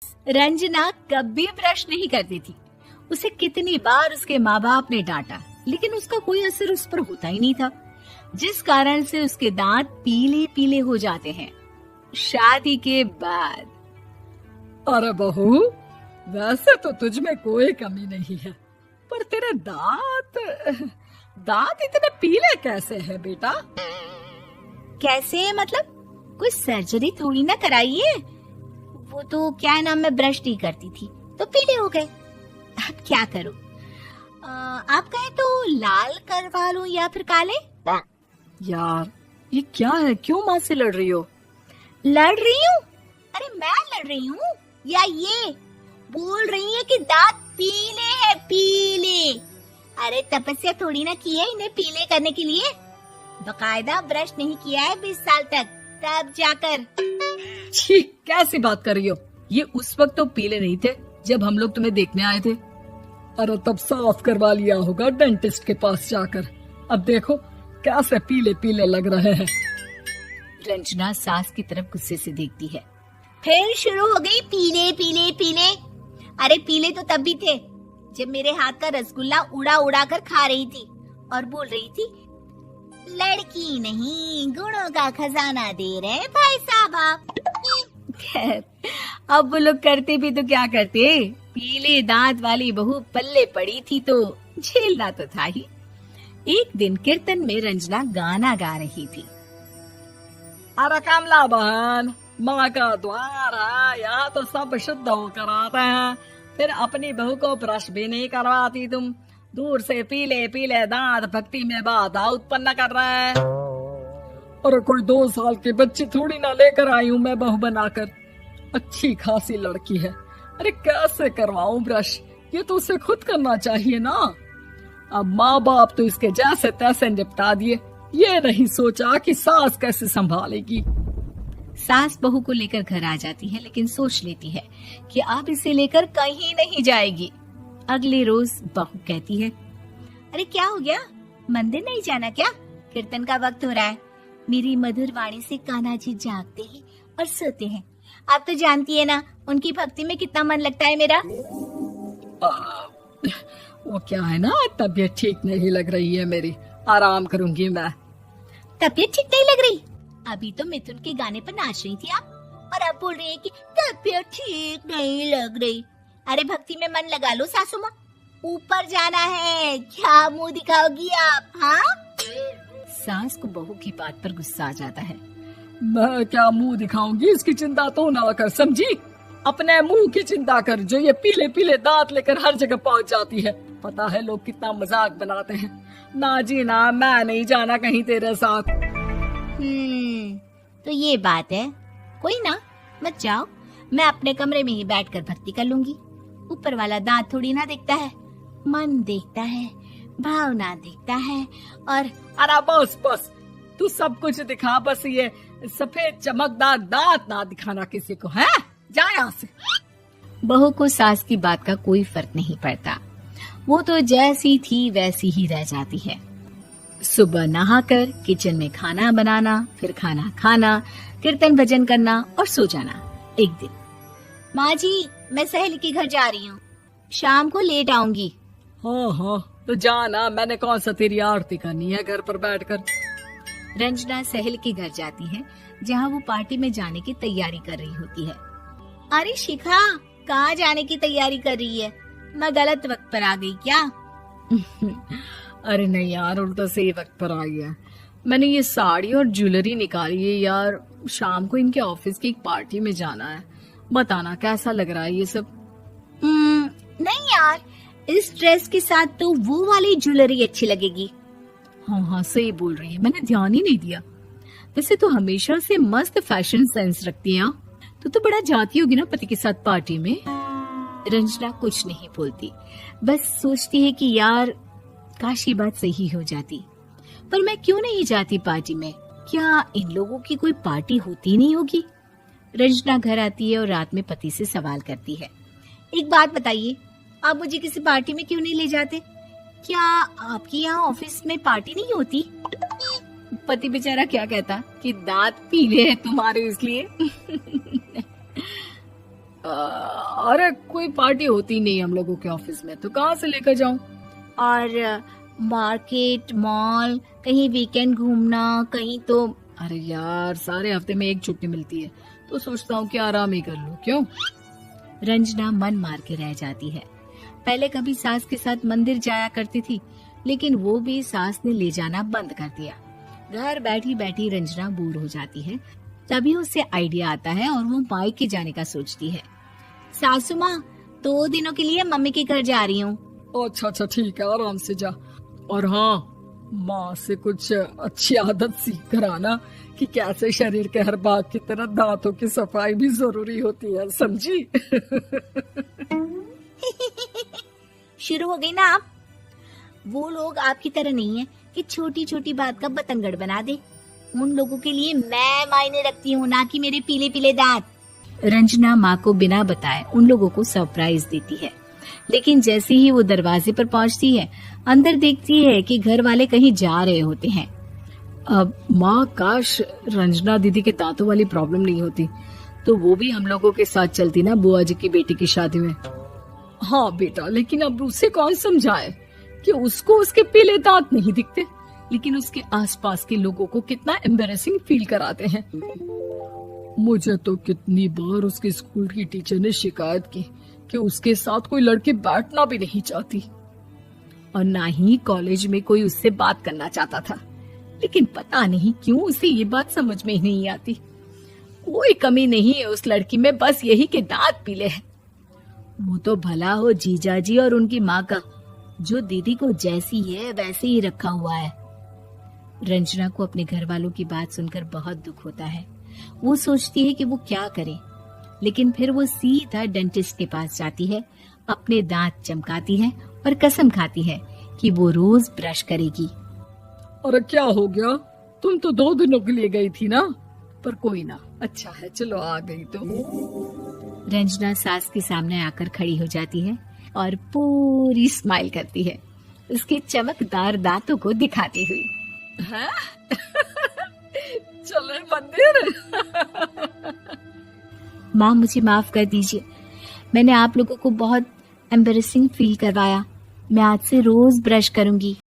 रंजना कभी ब्रश नहीं करती थी। उसे कितनी बार उसके माँ बाप ने डांटा, लेकिन उसका कोई असर उस पर होता ही नहीं था, जिस कारण से उसके दांत पीले पीले हो जाते हैं। शादी के बाद अरे बहू, वैसे तो तुझ में कोई कमी नहीं है, पर तेरे दांत दांत इतने पीले कैसे है बेटा? कैसे मतलब? कोई सर्जरी थोड़ी ना कराई है। वो तो क्या नाम, मैं ब्रश नहीं करती थी तो पीले हो गए। अब क्या करूं? आप कहें तो लाल करवा लूं या फिर काले? यार ये क्या है, क्यों माँ से लड़ रही हो? लड़ रही हूँ? अरे मैं लड़ रही हूँ या ये बोल रही है कि दांत पीले है, पीले। अरे तपस्या थोड़ी ना की है इन्हें पीले करने के लिए। बकायदा ब्रश नहीं किया है 20 साल तक, तब जाकर। छी, कैसी बात कर रही हो? ये उस वक्त तो पीले नहीं थे जब हम लोग तुम्हें देखने आए थे। अरे तब साफ करवा लिया होगा डेंटिस्ट के पास जाकर। अब देखो कैसे पीले पीले लग रहे हैं। रंजना सास की तरफ गुस्से से देखती है। फिर शुरू हो गई पीले पीले पीले। अरे पीले तो तब भी थे जब मेरे हाथ का रसगुल्ला उड़ा उड़ा कर खा रही थी और बोल रही थी, लड़की नहीं गुणों का खजाना दे रहे भाई साहब आप। खैर, अब वो लोग करते भी तो क्या करते, पीले दांत वाली बहू पल्ले पड़ी थी तो झेलना तो था ही। एक दिन कीर्तन में रंजना गाना गा रही थी। अरे कमला बहन, माँ का द्वार है, यहाँ तो सब शुद्ध होकर आते हैं, फिर अपनी बहू को ब्रश भी नहीं करवाती तुम। दूर से पीले पीले दांत भक्ति में बाधा उत्पन्न कर रहे हैं। अरे कोई 2 साल की बच्ची थोड़ी ना लेकर आई हूँ मैं बहू बनाकर। अच्छी खासी लड़की है, अरे कैसे करवाऊं ब्रश? ये तो उसे खुद करना चाहिए ना। अब माँ बाप तो इसके जैसे तैसे निपटा दिए, ये नहीं सोचा कि सास कैसे संभालेगी। सास बहू को लेकर घर आ जाती है, लेकिन सोच लेती है कि अब इसे लेकर कहीं नहीं जाएगी। अगले रोज बहू कहती है, अरे क्या हो गया, मंदिर नहीं जाना क्या? कीर्तन का वक्त हो रहा है। मेरी मधुर वाणी से कान्हा जी जागते हैं और सोते हैं। आप तो जानती है ना उनकी भक्ति में कितना मन लगता है मेरा। वो क्या है ना, तबीयत ठीक नहीं लग रही है मेरी, आराम करूंगी मैं। तबीयत ठीक नहीं लग रही? अभी तो मिथुन के गाने पर नाच रही थी आप, और अब बोल रही है कि तबीयत ठीक नहीं लग रही। अरे भक्ति में मन लगा लो सासू माँ, ऊपर जाना है, क्या मुंह दिखाओगी आप? हाँ? सास को बहू की बात पर गुस्सा आ जाता है। मैं क्या मुंह दिखाऊंगी, इसकी चिंता तो ना कर, समझी? अपने मुंह की चिंता कर, जो ये पीले पीले दांत लेकर हर जगह पहुंच जाती है। पता है लोग कितना मजाक बनाते हैं। ना जी ना, मैं नहीं जाना कहीं तेरे साथ। तो ये बात है, कोई ना, मत जाओ, मैं अपने कमरे में ही बैठकर भक्ति कर लूंगी। ऊपर वाला दांत थोड़ी ना देखता है, मन देखता है, भावना देखता है। और अरे बस बस, तू सब कुछ दिखा, बस ये सफेद चमकदार दांत ना दिखाना किसी को, है? जा यहाँ से। बहू को सास की बात का कोई फर्क नहीं पड़ता, वो तो जैसी थी वैसी ही रह जाती है। सुबह नहाकर किचन में खाना बनाना, फिर खाना खाना, कीर्तन भजन करना और सो जाना। एक दिन, माँ जी मैं सहेली के घर जा रही हूँ, शाम को लेट आऊंगी। हाँ हाँ तो जाना, मैंने कौन सा तेरी आरती करनी है घर पर बैठकर। रंजना सहेली के घर जाती है, जहाँ वो पार्टी में जाने की तैयारी कर रही होती है। अरे शिखा, कहाँ जाने की तैयारी कर रही है? मैं गलत वक्त पर आ गई क्या? अरे नहीं यार, उल्टा सही वक्त पर आ गया। मैंने ये साड़ी और ज्वेलरी निकाली है यार, शाम को इनके ऑफिस की एक पार्टी में जाना है। बताना कैसा लग रहा है ये सब? नहीं यार, इस ड्रेस के साथ तो वो वाली ज्वेलरी अच्छी लगेगी। हाँ हाँ सही बोल रही है, मैंने ध्यान ही नहीं दिया। वैसे तो हमेशा से मस्त फैशन सेंस रखती है। तो बड़ा जाती होगी ना पति के साथ पार्टी में। रंजना कुछ नहीं बोलती, बस सोचती है कि यार काश ये बात सही हो जाती, पर मैं क्यों नहीं जाती पार्टी में? क्या इन लोगों की कोई पार्टी होती नहीं होगी? रंजना घर आती है और रात में पति से सवाल करती है, एक बात बताइए, आप मुझे किसी पार्टी में क्यों नहीं ले जाते? क्या आपके यहाँ ऑफिस में पार्टी नहीं होती? पति बेचारा क्या कहता कि दांत पीले हैं तुम्हारे इसलिए। अरे कोई पार्टी होती नहीं हम लोगों के ऑफिस में, तो कहाँ से लेकर जाऊं? और मार्केट, मॉल, कहीं वीकेंड घूमना, कहीं तो। अरे यार, सारे हफ्ते में एक छुट्टी मिलती है, तो सोचता हूँ कि आराम ही कर लूं। क्यों? रंजना मन मार के रह जाती है। पहले कभी सास के साथ मंदिर जाया करती थी, लेकिन वो भी सास ने ले जाना बंद कर दिया। घर बैठी बैठी रंजना बोर हो जाती है। तभी उसे आइडिया आता है और वो मायके जाने का सोचती है। सासू माँ, 2 दिनों के लिए मम्मी के घर जा रही हूँ। अच्छा अच्छा, ठीक है, आराम से जा। और हाँ, माँ से कुछ अच्छी आदत सीख कर आना कि कैसे शरीर के हर भाग की तरह दांतों की सफाई भी जरूरी होती है, समझी? शुरू हो गई ना आप। वो लोग आपकी तरह नहीं है कि छोटी छोटी बात का बतंगड़ बना दे। उन लोगों के लिए मैं मायने रखती हूँ, ना कि मेरे पीले पीले दांत। रंजना माँ को बिना बताए उन लोगों को सरप्राइज देती है, लेकिन जैसे ही वो दरवाजे पर पहुंचती है, अंदर देखती है कि घर वाले कहीं जा रहे होते हैं। अब माँ, काश रंजना दीदी के दांतों वाली प्रॉब्लम नहीं होती, तो वो भी हम लोगों के साथ चलती ना बुआ जी की बेटी की शादी में। हाँ बेटा, लेकिन अब उसे कौन समझाए कि उसको उसके पीले दांत नहीं दिखते, लेकिन उसके आसपास के लोगों को कितना एम्बैरेसिंग फील कराते हैं। मुझे तो कितनी बार उसके स्कूल की टीचर ने शिकायत की कि उसके साथ कोई लड़की बैठना भी नहीं चाहती, और ना ही कॉलेज में कोई उससे बात करना चाहता था। लेकिन पता नहीं क्यों उसे ये बात समझ में ही नहीं आती। कोई कमी नहीं है उस लड़की में, बस यही कि दांत पीले हैं। वो तो भला हो जीजा जी और उनकी माँ का, जो दीदी को जैसी है वैसे ही रखा हुआ है। रंजना को अपने घर वालों की बात सुनकर बहुत दुख होता है। वो सोचती है कि वो क्या करे, लेकिन फिर वो सीधा डेंटिस्ट के पास जाती है, अपने दांत चमकाती है और कसम खाती है कि वो रोज ब्रश करेगी। अरे क्या हो गया? तुम तो 2 दिनों के लिए गई थी ना, पर कोई ना, अच्छा है, चलो आ गई तो। रंजना सास के सामने आकर खड़ी हो जाती है और पूरी स्माइल करती है, उसके चमकदार दांतों को दिखाती हुई। हैं? चले मंदिर? माँ, मुझे माफ कर दीजिए, मैंने आप लोगों को बहुत एम्बैरेसिंग फील करवाया। मैं आज से रोज ब्रश करूंगी।